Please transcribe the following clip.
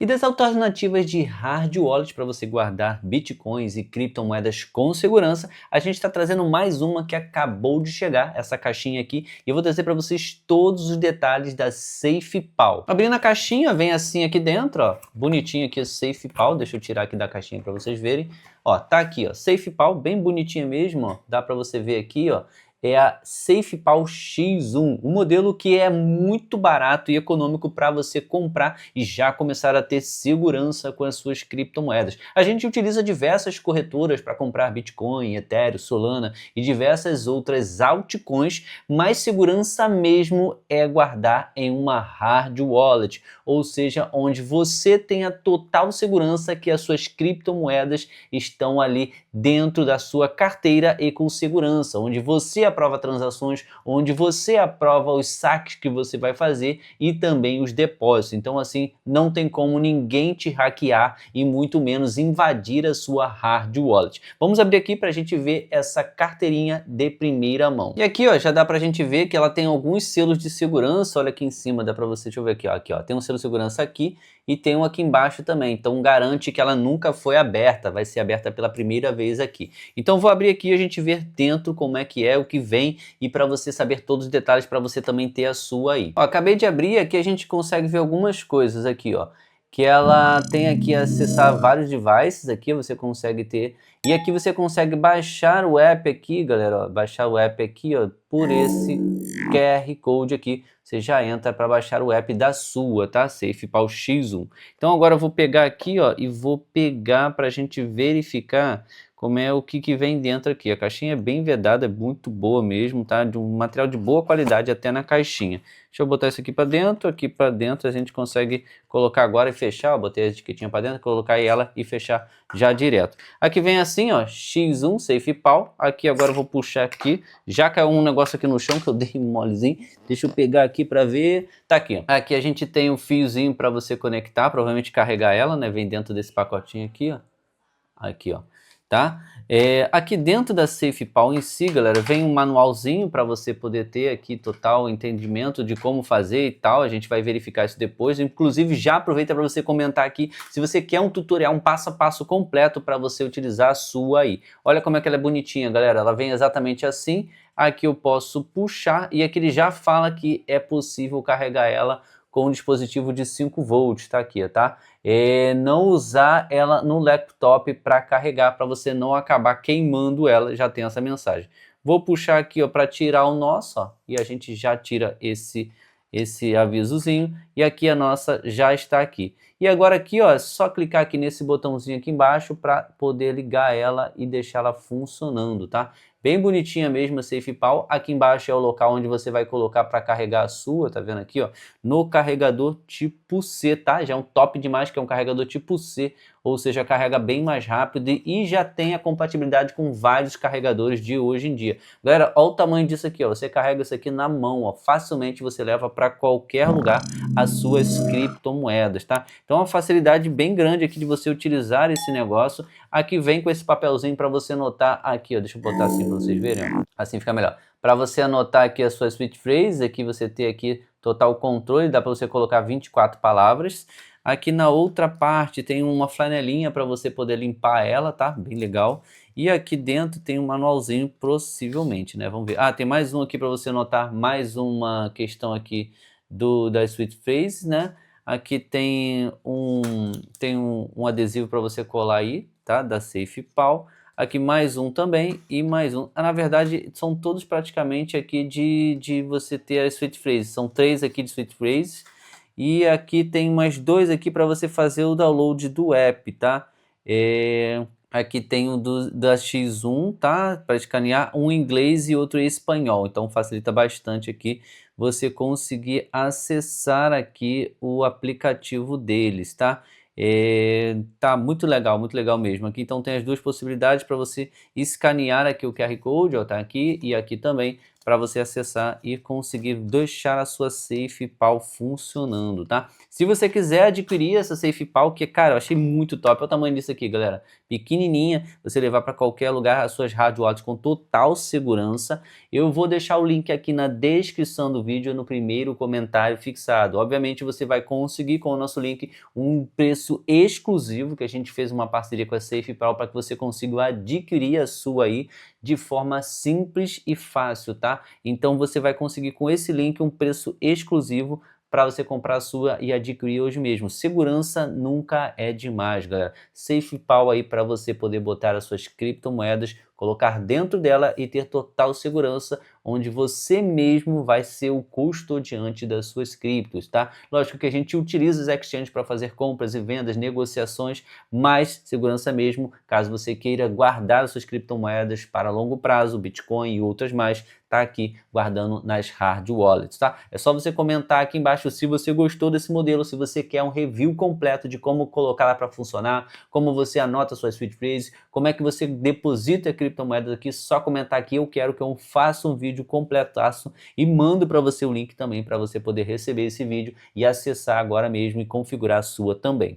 E das alternativas de hard wallet para você guardar bitcoins e criptomoedas com segurança, a gente está trazendo mais uma que acabou de chegar, essa caixinha aqui, e eu vou trazer para vocês todos os detalhes da SafePal. Abrindo a caixinha, vem assim aqui dentro, ó, bonitinho aqui o SafePal, deixa eu tirar aqui da caixinha para vocês verem. Ó, tá aqui, ó, SafePal, bem bonitinha mesmo, ó, dá para você ver aqui, ó. É a SafePal X1, um modelo que é muito barato e econômico para você comprar e já começar a ter segurança com as suas criptomoedas. A gente utiliza diversas corretoras para comprar Bitcoin, Ethereum, Solana e diversas outras altcoins, mas segurança mesmo é guardar em uma hard wallet, ou seja, onde você tem a total segurança que as suas criptomoedas estão ali dentro da sua carteira e com segurança, onde você aprova transações, onde você aprova os saques que você vai fazer e também os depósitos. Então assim, não tem como ninguém te hackear e muito menos invadir a sua hard wallet. Vamos abrir aqui para a gente ver essa carteirinha de primeira mão. E aqui ó, já dá para a gente ver que ela tem alguns selos de segurança. Olha aqui em cima, dá para você, deixa eu ver aqui ó, tem um selo de segurança aqui e tem um aqui embaixo também, então garante que ela nunca foi aberta, vai ser aberta pela primeira vez aqui. Então vou abrir aqui e a gente ver dentro como é que é, o que vem e para você saber todos os detalhes para você também ter a sua aí. Ó, acabei de abrir, aqui a gente consegue ver algumas coisas aqui, ó, que ela tem aqui acessar vários devices, aqui você consegue ter, e aqui você consegue baixar o app aqui, galera, ó, baixar o app aqui, ó, por esse QR Code aqui, você já entra para baixar o app da sua, tá? SafePal X1. Então agora eu vou pegar aqui, ó, e vou pegar para a gente verificar como é o que vem dentro aqui. A caixinha é bem vedada, é muito boa mesmo, tá? De um material de boa qualidade até na caixinha. Deixa eu botar isso aqui para dentro a gente consegue colocar agora e fechar, eu botei a etiquetinha para dentro, colocar ela e fechar já direto. Aqui vem assim, ó, X1 SafePal, aqui agora eu vou puxar aqui, já caiu um negócio aqui no chão que eu dei molezinho, deixa eu pegar aqui para ver, tá aqui, ó. Aqui a gente tem um fiozinho para você conectar, provavelmente carregar ela, né, vem dentro desse pacotinho aqui, ó, aqui, ó. Tá? Aqui dentro da SafePal em si, galera, vem um manualzinho para você poder ter aqui total entendimento de como fazer e tal. A gente vai verificar isso depois. Inclusive, já aproveita para você comentar aqui se você quer um tutorial, um passo a passo completo para você utilizar a sua aí. Olha como é que ela é bonitinha, galera. Ela vem exatamente assim. Aqui eu posso puxar e aqui ele já fala que é possível carregar ela com um dispositivo de 5 volts, tá aqui, tá? Não usar ela no laptop para carregar, para você não acabar queimando ela, já tem essa mensagem. Vou puxar aqui para tirar o nosso, ó, e a gente já tira esse avisozinho, e aqui a nossa já está aqui. E agora aqui, ó, é só clicar aqui nesse botãozinho aqui embaixo para poder ligar ela e deixar ela funcionando, tá? Bem bonitinha mesmo a SafePal. Aqui embaixo é o local onde você vai colocar para carregar a sua, tá vendo aqui, ó? No carregador tipo C, tá? Já é um top demais, que é um carregador tipo C, ou seja, carrega bem mais rápido e já tem a compatibilidade com vários carregadores de hoje em dia. Galera, olha o tamanho disso aqui, ó. Você carrega isso aqui na mão, ó. Facilmente você leva para qualquer lugar as suas criptomoedas, tá? Então é uma facilidade bem grande aqui de você utilizar esse negócio. Aqui vem com esse papelzinho para você anotar aqui, ó. Deixa eu botar assim para vocês verem, ó. Assim fica melhor. Para você anotar aqui as suas switch phrases, aqui você ter aqui total controle, dá para você colocar 24 palavras. Aqui na outra parte tem uma flanelinha para você poder limpar ela, tá? Bem legal. E aqui dentro tem um manualzinho, possivelmente, né? Vamos ver. Ah, tem mais um aqui para você anotar, mais uma questão aqui das switch phrases, né? Aqui tem um adesivo para você colar aí, tá? Da SafePal. Aqui mais um também e mais um. Na verdade, são todos praticamente aqui de você ter as switch phrases. São 3 aqui de switch phrases. E aqui tem mais 2 aqui para você fazer o download do app, tá? Aqui tem o da X1, tá? Para escanear, um em inglês e outro em espanhol. Então facilita bastante aqui você conseguir acessar aqui o aplicativo deles, tá? Tá muito legal mesmo. Aqui então tem as duas possibilidades para você escanear aqui o QR Code, ó, tá aqui e aqui também para você acessar e conseguir deixar a sua SafePal funcionando, tá? Se você quiser adquirir essa SafePal, que cara, eu achei muito top, olha o tamanho disso aqui, galera, pequenininha, você levar para qualquer lugar as suas hard wallets com total segurança. Eu vou deixar o link aqui na descrição do vídeo, no primeiro comentário fixado. Obviamente você vai conseguir com o nosso link um preço exclusivo, que a gente fez uma parceria com a SafePal para que você consiga adquirir a sua aí de forma simples e fácil, tá? Então você vai conseguir com esse link um preço exclusivo para você comprar a sua e adquirir hoje mesmo. Segurança nunca é demais, galera. SafePal aí para você poder botar as suas criptomoedas, colocar dentro dela e ter total segurança, onde você mesmo vai ser o custodiante das suas criptos, tá? Lógico que a gente utiliza os exchanges para fazer compras e vendas, negociações, mas segurança mesmo, caso você queira guardar as suas criptomoedas para longo prazo, Bitcoin e outras mais, tá aqui guardando nas hard wallets, tá? É só você comentar aqui embaixo se você gostou desse modelo, se você quer um review completo de como colocar lá para funcionar, como você anota suas switch phrases, como é que você deposita criptomoedas aqui, só comentar aqui, eu quero que eu faça um vídeo completaço e mando para você o link também para você poder receber esse vídeo e acessar agora mesmo e configurar a sua também.